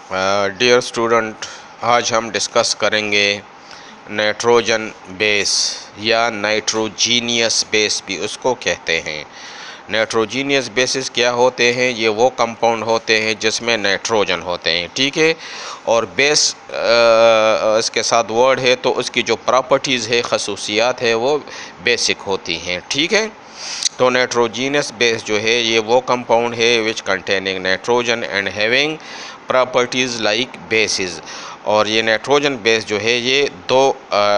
Dear student, आज हम discuss करेंगे नाइट्रोजन बेस या नाइट्रोजीनियस बेस भी उसको कहते हैं। नाइट्रोजीनियस बेसिस क्या होते हैं? ये वो कंपाउंड होते हैं जिसमें नाइट्रोजन होते हैं, ठीक है। और बेस इसके साथ वर्ड है तो उसकी जो प्रॉपर्टीज़ है, खसूसियात है, वो बेसिक होती हैं, ठीक है। तो नाइट्रोजीनियस बेस जो है ये वो कंपाउंड है which containing nitrogen and having properties like basis. और ये नाइट्रोजन बेस जो है ये दो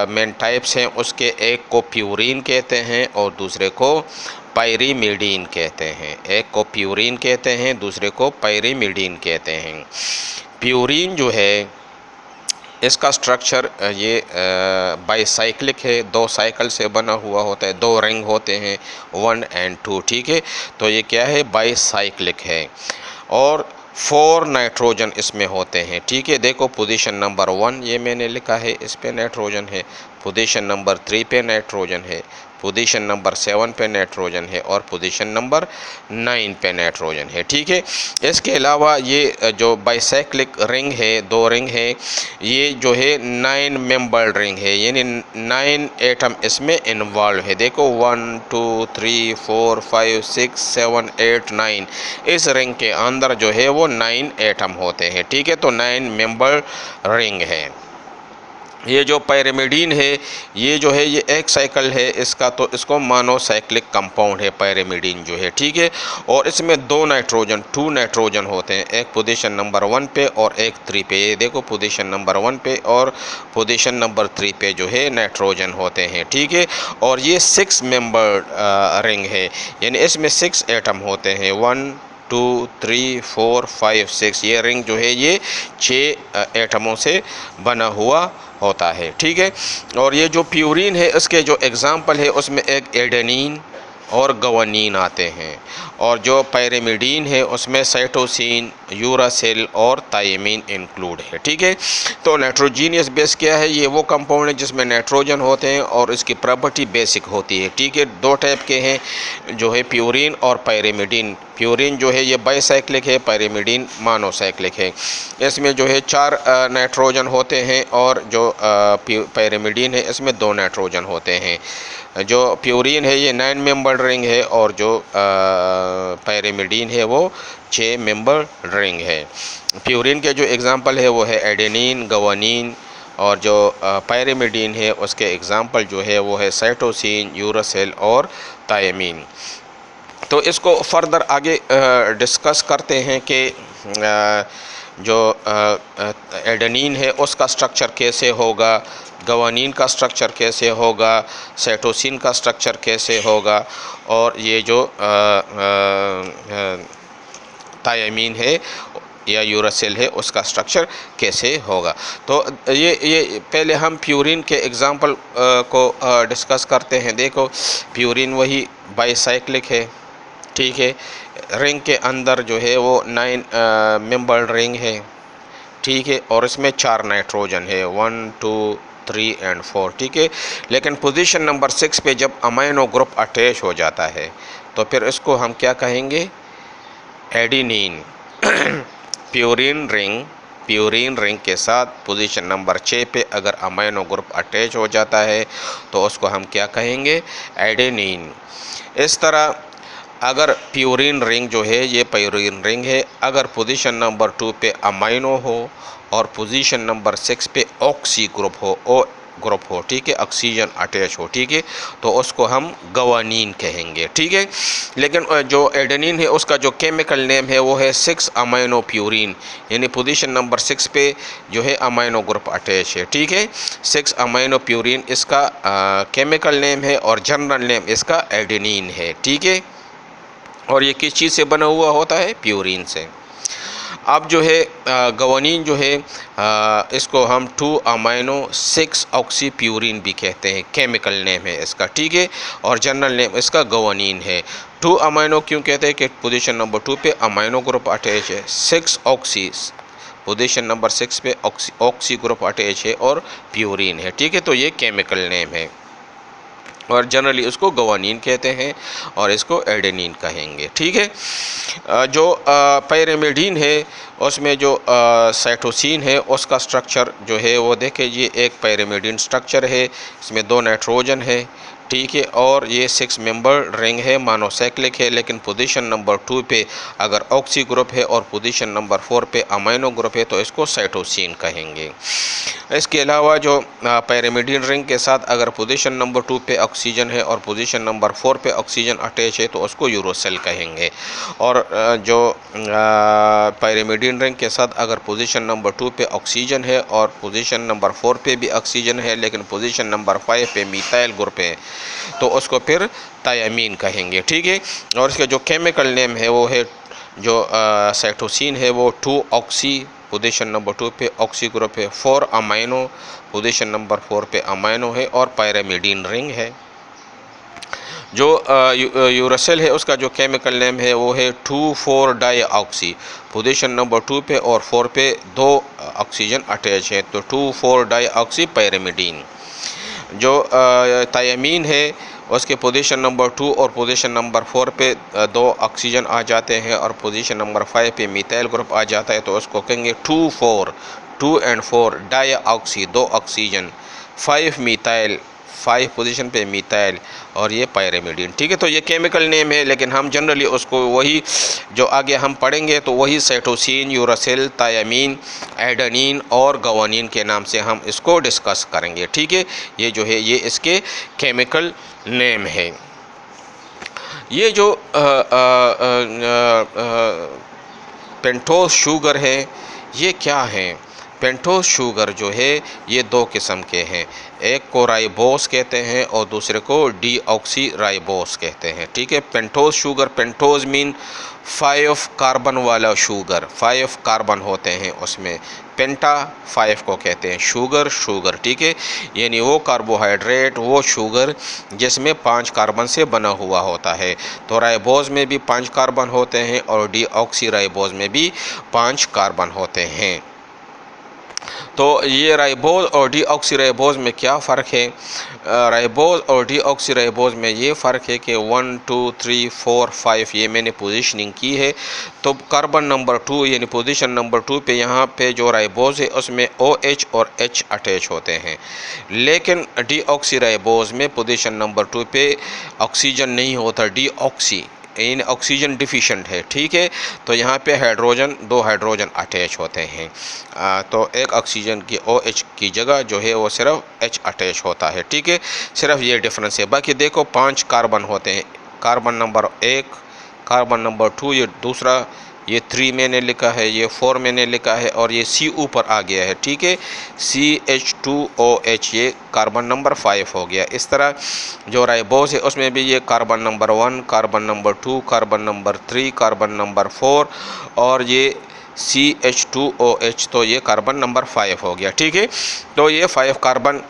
मेन टाइप्स हैं उसके, एक को प्यूरीन कहते हैं और दूसरे को पायरीमिडीन कहते हैं। एक को प्यूरीन कहते हैं, दूसरे को पायरीमिडीन कहते हैं। प्यूरीन जो है इसका स्ट्रक्चर ये बाईसाइक्लिक है, दो साइकिल से बना हुआ होता है, दो रिंग होते हैं 1 और 2, ठीक है। तो ये क्या है? बाईसाइक्लिक है और 4 नाइट्रोजन इसमें होते हैं, ठीक है। देखो पोजीशन नंबर 1 ये मैंने लिखा है, इस पे नाइट्रोजन है। पोजीशन नंबर 3 पे नाइट्रोजन है, पोजीशन नंबर 7 पे नाइट्रोजन है और पोजीशन नंबर 9 पे नाइट्रोजन है, ठीक है। इसके अलावा ये जो बाइसाइक्लिक रिंग है, दो रिंग है, ये जो है 9 मेंबर्ड रिंग है, यानी 9 एटम इसमें इन्वॉल्व है। देखो 1 2 3 4 5 6 7 8 9, इस रिंग के अंदर जो है वो 9 एटम होते हैं, ठीक है। तो 9 मेंबर रिंग है। ये जो पायरीमिडीन है ये जो है ये एक साइकिल है इसका, तो इसको मोनोसाइक्लिक कंपाउंड है पायरीमिडीन जो है, ठीक है। और इसमें 2 नाइट्रोजन होते हैं, एक पोजीशन नंबर 1 पे और एक 3 पे। ये देखो पोजीशन नंबर 1 पे और पोजीशन नंबर 3 पे जो है नाइट्रोजन होते हैं, ठीक है। और ये 6 मेंबर रिंग है, यानी इसमें 6 एटम होते हैं, 1 2 3 4 5 6। ये रिंग जो है ये 6 एटमों से बना हुआ होता है, ठीक है। और ये जो प्यूरीन है इसके जो एग्ज़ाम्पल है उसमें एक एडेनिन और गवानीन आते हैं। और जो पायरीमिडीन है उसमें साइटोसिन, यूरासिल और थायमीन इंक्लूड है, ठीक है। तो नाइट्रोजीनियस बेस क्या है? ये वो कंपाउंड है जिसमें नाइट्रोजन होते हैं और इसकी प्रॉपर्टी बेसिक होती है, ठीक है। दो टाइप के हैं जो है प्यूरीन और पायरीमिडीन। प्यूरीन जो है ये बाईसाइक्लिक है, पायरीमिडीन मोनोसाइक्लिक है। इसमें जो है 4 नाइट्रोजन होते हैं और जो पायरीमिडीन है इसमें 2 नाइट्रोजन होते हैं। जो प्यूरीन है ये 9 मेंबर रिंग है और जो पायरीमिडीन है वो 6 मेंबर रिंग है। प्यूरीन के जो एग्ज़ाम्पल है वो है एडेनिन, गवानीन, और जो पायरीमिडीन है उसके एग्ज़ाम्पल जो है वो है साइटोसिन, यूरासिल और थायमीन। तो इसको फर्दर आगे डिस्कस करते हैं कि जो एडेनिन है उसका स्ट्रक्चर कैसे होगा, गवानीन का स्ट्रक्चर कैसे होगा, साइटोसिन का स्ट्रक्चर कैसे होगा, और ये जो थायमीन है या यूरासिल है उसका स्ट्रक्चर कैसे होगा। तो ये पहले हम प्यूरीन के एग्ज़ाम्पल को डिस्कस करते हैं। देखो प्यूरीन वही बाईसाइक्लिक है, ठीक है। रिंग के अंदर जो है वो 9 मेंबर्ड रिंग है, ठीक है। और इसमें 4 नाइट्रोजन है, 1 2 3 और 4, ठीक है। लेकिन पोजीशन नंबर 6 पे जब अमाइनो ग्रुप अटैच हो जाता है तो फिर इसको हम क्या कहेंगे? एडेनिन। प्यूरीन रिंग के साथ पोजीशन नंबर 6 पे अगर अमाइनो ग्रुप अटैच हो जाता है तो उसको हम क्या कहेंगे? एडेनिन। इस तरह अगर प्यूरीन रिंग जो है ये प्यूरीन रिंग है, अगर पोजीशन नंबर 2 पे अमाइनो हो और पोजीशन नंबर 6 पे ऑक्सी ग्रुप हो, ओ ग्रुप हो, ठीक है, ऑक्सीजन अटैच हो, ठीक है, तो उसको हम गवानीन कहेंगे, ठीक है। लेकिन जो एडेनिन है उसका जो केमिकल नेम है वो है 6 अमाइनो प्यूरीन, यानी पोजीशन नंबर 6 पे जो है अमाइनो ग्रुप अटैच है, ठीक है। 6 अमाइनो प्यूरीन इसका केमिकल नेम है और जनरल नेम इसका एडेनिन है, ठीक है। और ये किस चीज़ से बना हुआ होता है? प्यूरीन से। अब जो है गवानीन जो है इसको हम 2 अमाइनो 6 ऑक्सी प्यूरीन भी कहते हैं, केमिकल नेम है इसका, ठीक है। और जनरल नेम इसका गवानीन है। 2 अमाइनो क्यों कहते हैं? कि पोजीशन नंबर 2 पे अमाइनो ग्रुप अटैच है, 6 ऑक्सी पोजीशन नंबर 6 पे ऑक्सी ग्रुप अटैच है और प्यूरीन है, ठीक है। तो ये केमिकल नेम है। और जनरली उसको गवानीन कहते हैं और इसको एडेनिन कहेंगे। ठीक है, जो पैरामिडीन है उसमें जो साइटोसिन है उसका स्ट्रक्चर जो है वो देखें, ये एक पैरामिडीन स्ट्रक्चर है, इसमें 2 नाइट्रोजन है। ठीक है, और ये 6 मेंबर रिंग है, मोनोसाइक्लिक है, लेकिन पोजीशन नंबर 2 पे अगर ऑक्सी ग्रुप है और पोजीशन नंबर 4 पे अमाइनो ग्रुप है तो इसको साइटोसिन कहेंगे। इसके अलावा जो पैरामिडीन रिंग के साथ अगर पोजीशन नंबर 2 पे ऑक्सीजन है और पोजीशन नंबर 4 पे ऑक्सीजन अटैच है तो उसको यूरोसेल कहेंगे। और जो पैरामिडीन रिंग के साथ अगर पोजीशन नंबर 2 पे ऑक्सीजन है और पोजीशन नंबर 4 पे भी ऑक्सीजन है लेकिन पोजीशन नंबर 5 पे मिथाइल ग्रुप है तो उसको फिर थायामीन कहेंगे। ठीक है, और इसका जो केमिकल नेम है वो है जो साइटोसिन है वो 2 ऑक्सी, पोजीशन नंबर 2 पे ऑक्सी ग्रुप है, 4 अमाइनो, पोजीशन नंबर 4 पे अमाइनो है और पैरामिडीन रिंग है। जो यूरोसेल है उसका जो केमिकल नेम है वो है 2,4 डाईऑक्सी, पोजीशन नंबर 2 पे और 4 पे 2 ऑक्सीजन अटैच है तो 2,4 डाईऑक्सी पैरामिडीन। जो थायामीन है उसके पोजीशन नंबर 2 और पोजीशन नंबर 4 पे 2 ऑक्सीजन आ जाते हैं और पोजीशन नंबर 5 पे मिथाइल ग्रुप आ जाता है तो उसको कहेंगे 2 and 4 deoxy, 2 oxygen, 5 methyl, 5 position पे मिथाइल और ये पैरामिडीन। ठीक है, तो ये केमिकल नेम है लेकिन हम जनरली उसको वही जो आगे हम पढ़ेंगे तो वही साइटोसिन, यूरोसेल, थायामीन, एडेनिन और गवानीन के नाम से हम इसको डिस्कस करेंगे। ठीक है, ये जो है ये इसके केमिकल नेम है। ये जो पेंटोस शुगर है ये क्या है? पेंटोस शुगर जो है ये 2 किस्म के हैं, एक को राइबोस कहते हैं और दूसरे को डीऑक्सी राइबोस कहते हैं। ठीक है, pentose sugar, pentose mean 5 carbon वाला शुगर, 5 कार्बन होते हैं उसमें, पेंटा 5 को कहते हैं, शुगर। ठीक है, यानी वो कार्बोहाइड्रेट, वो शुगर जिसमें 5 कार्बन से बना हुआ होता है। तो राइबोस में भी 5 कार्बन होते हैं और डीऑक्सी राइबोस में भी 5 कार्बन होते हैं। तो ये राइबोस और डीऑक्सीराइबोस में क्या फ़र्क है? राइबोस और डीऑक्सीराइबोस में ये फ़र्क है कि 1, 2, 3, 4, 5 ये मैंने पोजीशनिंग की है। तो कार्बन नंबर 2 यानी पोजीशन नंबर 2 पे यहाँ पे जो राइबोस है उसमें OH और H अटैच होते हैं, लेकिन डीऑक्सीराइबोस में पोजीशन नंबर 2 पे ऑक्सीजन नहीं होता, डीऑक्सी इन ऑक्सीजन डिफिशेंट है। ठीक है, तो यहाँ पे हाइड्रोजन, 2 हाइड्रोजन अटैच होते हैं, तो एक ऑक्सीजन की OH की जगह जो है वो सिर्फ H अटैच होता है। ठीक है, सिर्फ ये डिफरेंस है। बाकी देखो 5 कार्बन होते हैं, कार्बन नंबर 1, कार्बन नंबर 2, ये दूसरा, ये 3 मैंने लिखा है, ये 4 मैंने लिखा है और ये C ऊपर आ गया है। ठीक है, CH2OH ये कार्बन नंबर 5 हो गया। इस तरह जो राइबोस है उसमें भी ये carbon number 1, carbon number 2, carbon number 3, carbon number 4 और ये CH2OH, तो ये कार्बन नंबर 5 हो गया। ठीक है, तो ये 5 कार्बन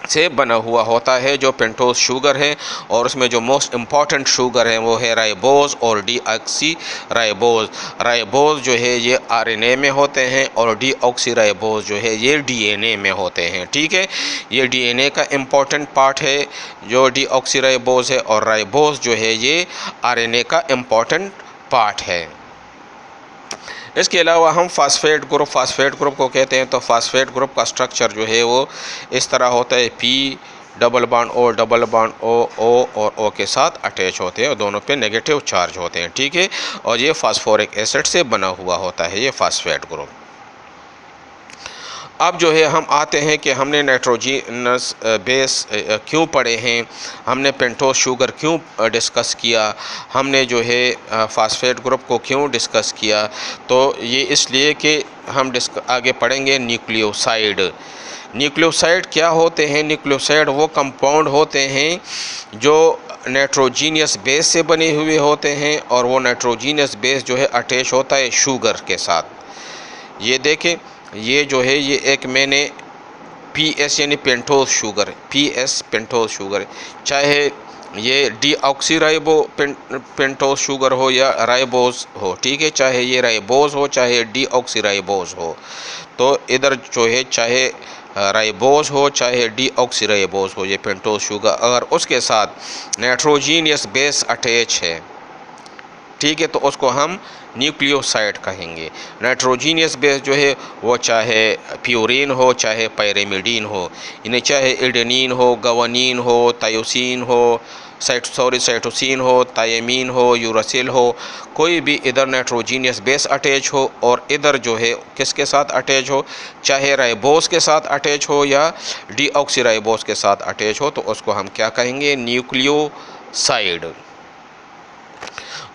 से बना हुआ होता है जो पेंटोस शुगर है, और उसमें जो मोस्ट इम्पॉर्टेंट शुगर है वो है राइबोस और डीऑक्सी राइबोस। राइबोस जो है ये RNA में होते हैं और डीऑक्सी राइबोस जो है ये DNA में होते हैं। ठीक है, ये DNA का इम्पॉर्टेंट पार्ट है जो डीऑक्सी राइबोस है, और राइबोस जो है ये RNA का इम्पॉर्टेंट पार्ट है। इसके अलावा हम फास्फेट ग्रुप को कहते हैं। तो फास्फेट ग्रुप का स्ट्रक्चर जो है वो इस तरह होता है, P डबल बॉन्ड O और O के साथ अटैच होते हैं और दोनों पे नेगेटिव चार्ज होते हैं। ठीक है, और ये फास्फोरिक एसिड से बना हुआ होता है ये फास्फेट ग्रुप। अब जो है हम आते हैं कि हमने नाइट्रोजनस बेस क्यों पढ़े हैं, हमने पेंटोस शुगर क्यों डिस्कस किया, हमने जो है फास्फेट ग्रुप को क्यों डिस्कस किया। तो ये इसलिए कि हम आगे पढ़ेंगे न्यूक्लियोसाइड। न्यूक्लियोसाइड क्या होते हैं? न्यूक्लियोसाइड वो कंपाउंड होते हैं जो नाइट्रोजीनियस बेस से बने हुए होते हैं, और वो नाइट्रोजीनियस बेस जो है अटैच होता है शुगर के साथ। ये देखें, ये जो है ये एक मैंने PS यानी pentose sugar, PS pentose sugar, चाहे ये डीऑक्सी पेंटोस शुगर हो या राइबोस हो। ठीक है, चाहे ये राइबोस हो चाहे डीऑक्सी राइबोस हो, तो इधर जो है चाहे राइबोस हो चाहे डीऑक्सीराइबोस हो, ये पेंटोस शुगर, अगर उसके साथ नाइट्रोजीनियस बेस अटैच है, ठीक है, तो उसको हम न्यूक्लियोसाइड कहेंगे। नाइट्रोजीनियस बेस जो है वो चाहे प्यूरिन हो चाहे पायरिमिडीन हो, इन्हें चाहे एडेनिन हो, गवानीन हो, थायोसीन हो, साइटोसिन हो, थायमीन हो, यूरासिल हो, कोई भी इधर नाइट्रोजीनियस बेस अटैच हो और इधर जो है किसके साथ अटैच हो, चाहे राइबोस के साथ अटैच हो या डीऑक्सीराइबोस के साथ अटैच हो, तो उसको हम क्या कहेंगे, न्यूक्लियोसाइड।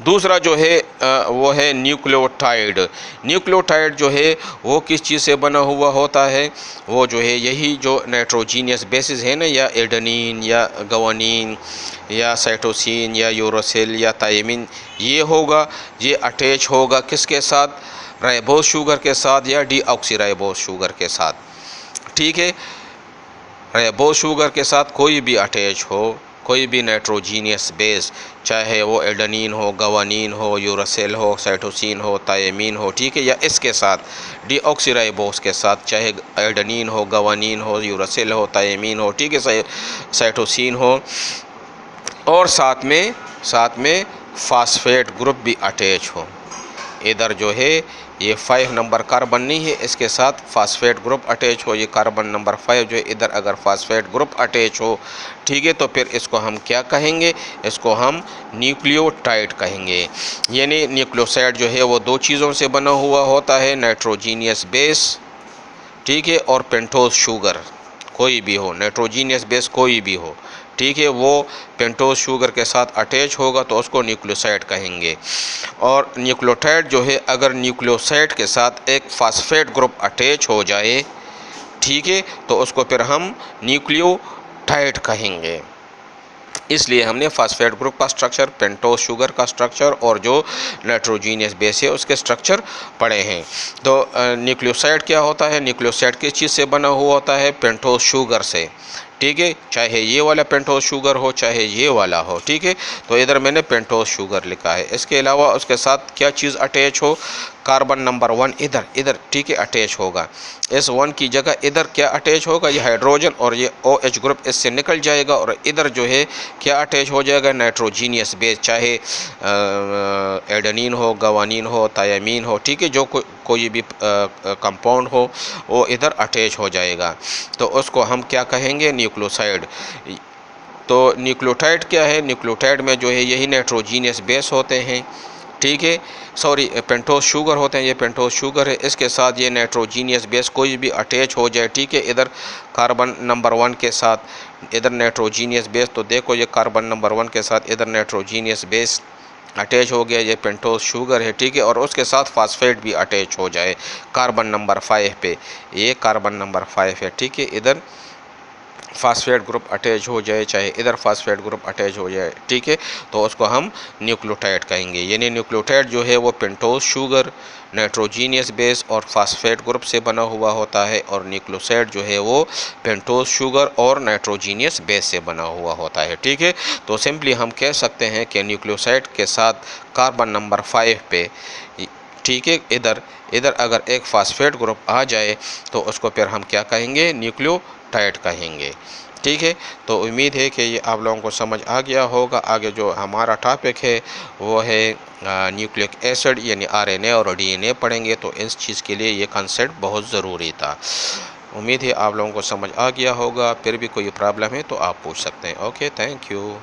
दूसरा जो है वो है न्यूक्लियोटाइड। न्यूक्लियोटाइड जो है वो किस चीज़ से बना हुआ होता है, वो जो है यही जो नाइट्रोजीनियस बेसिस है ना, या एडेनिन या गवानीन या साइटोसिन या यूरोसिल या थायमीन, ये होगा, ये अटैच होगा किसके साथ, राइबोस शुगर के साथ या डीऑक्सीराइबोस शुगर के साथ, ठीक है। राइबोस शुगर के साथ कोई भी अटैच हो, कोई भी नाइट्रोजीनियस बेस, चाहे वो एडेनिन हो, गवानीन हो, यूरासिल हो, साइटोसिन हो, थायमीन हो, ठीक है, या इसके साथ डीऑक्सीराइबोस के साथ, चाहे एडेनिन हो, गवानीन हो, यूरासिल हो, थायमीन हो, ठीक है, साइटोसिन हो, और साथ में फास्फेट ग्रुप भी अटैच हो। इधर जो है ये 5 नंबर कार्बन नहीं है, इसके साथ फास्फेट ग्रुप अटैच हो, ये कार्बन नंबर 5 जो है, इधर अगर फास्फेट ग्रुप अटैच हो, ठीक है, तो फिर इसको हम क्या कहेंगे, इसको हम न्यूक्लियोटाइड कहेंगे। यानी न्यूक्लियोसाइड जो है वो दो चीज़ों से बना हुआ होता है, नाइट्रोजीनियस बेस, ठीक है, और पेंटोस शुगर, कोई भी हो, नाइट्रोजीनियस बेस कोई भी हो, ठीक है, वो पेंटोस शुगर के साथ अटैच होगा तो उसको न्यूक्लियोसाइड कहेंगे। और न्यूक्लियोटाइड जो है, अगर न्यूक्लियोसाइड के साथ एक फास्फेट ग्रुप अटैच हो जाए, ठीक है, तो उसको फिर हम न्यूक्लियोटाइड कहेंगे। इसलिए हमने फास्फेट ग्रुप का स्ट्रक्चर, पेंटोस शुगर का स्ट्रक्चर और जो नाइट्रोजीनियस बेस है उसके स्ट्रक्चर पढ़े हैं। तो न्यूक्लियोसाइड क्या होता है, न्यूक्लियोसाइड किस चीज़ से बना हुआ होता है, पेंटोस शुगर से, ठीक है, चाहे ये वाला पेंटोस शुगर हो चाहे ये वाला हो, ठीक है। तो इधर मैंने पेंटोस शुगर लिखा है। इसके अलावा उसके साथ क्या चीज़ अटैच हो, कार्बन नंबर 1 इधर, ठीक है, अटैच होगा। इस 1 की जगह इधर क्या अटैच होगा, ये हाइड्रोजन और ये OH ग्रुप इससे निकल जाएगा और इधर जो है क्या अटैच हो जाएगा, नाइट्रोजीनियस बेस, चाहे एडेनिन हो, गवानीन हो, थायमीन हो, ठीक है, जो कोई भी कंपाउंड हो वो इधर अटैच हो जाएगा, तो उसको हम क्या कहेंगे, न्यूक्लियोसाइड। तो न्यूक्लियोटाइड क्या है, न्यूक्लियोटाइड में जो है यही नाइट्रोजीनियस बेस होते हैं, ठीक है, सॉरी पेंटोस शुगर होते हैं, ये पेंटोस शुगर है, इसके साथ ये नाइट्रोजीनियस बेस कोई भी अटैच हो जाए, ठीक है, इधर कार्बन नंबर 1 के साथ इधर नाइट्रोजीनियस बेस, तो देखो ये कार्बन नंबर 1 के साथ इधर नाइट्रोजीनियस बेस अटैच हो गया, ये पेंटोस शुगर है, ठीक है, और उसके साथ फास्फेट भी अटैच हो जाए कार्बन नंबर 5 पे, ये कार्बन नंबर 5 है, ठीक है, इधर फास्फेट ग्रुप अटैच हो जाए, चाहे इधर फास्फेट ग्रुप अटैच हो जाए, ठीक है, तो उसको हम न्यूक्लियोटाइड कहेंगे। यानी न्यूक्लियोटाइड जो है वो पेंटोस शुगर, नाइट्रोजीनियस बेस और फास्फेट ग्रुप से बना हुआ होता है, और न्यूक्लियोसाइड जो है वो पेंटोस शुगर और नाइट्रोजीनियस बेस से बना हुआ होता है, ठीक है। तो सिंपली हम कह सकते हैं कि न्यूक्लियोसाइड के साथ कार्बन नंबर 5 पे, ठीक है, इधर अगर एक फास्फेट ग्रुप आ जाए तो उसको फिर हम क्या कहेंगे, न्यूक्लियोटाइड कहेंगे, ठीक है। तो उम्मीद है कि ये आप लोगों को समझ आ गया होगा। आगे जो हमारा टॉपिक है वो है न्यूक्लिक एसिड यानी RNA और DNA पढ़ेंगे, तो इस चीज़ के लिए ये कंसेप्ट बहुत ज़रूरी था। उम्मीद है आप लोगों को समझ आ गया होगा। फिर भी कोई प्रॉब्लम है तो आप पूछ सकते हैं। Okay, thank you.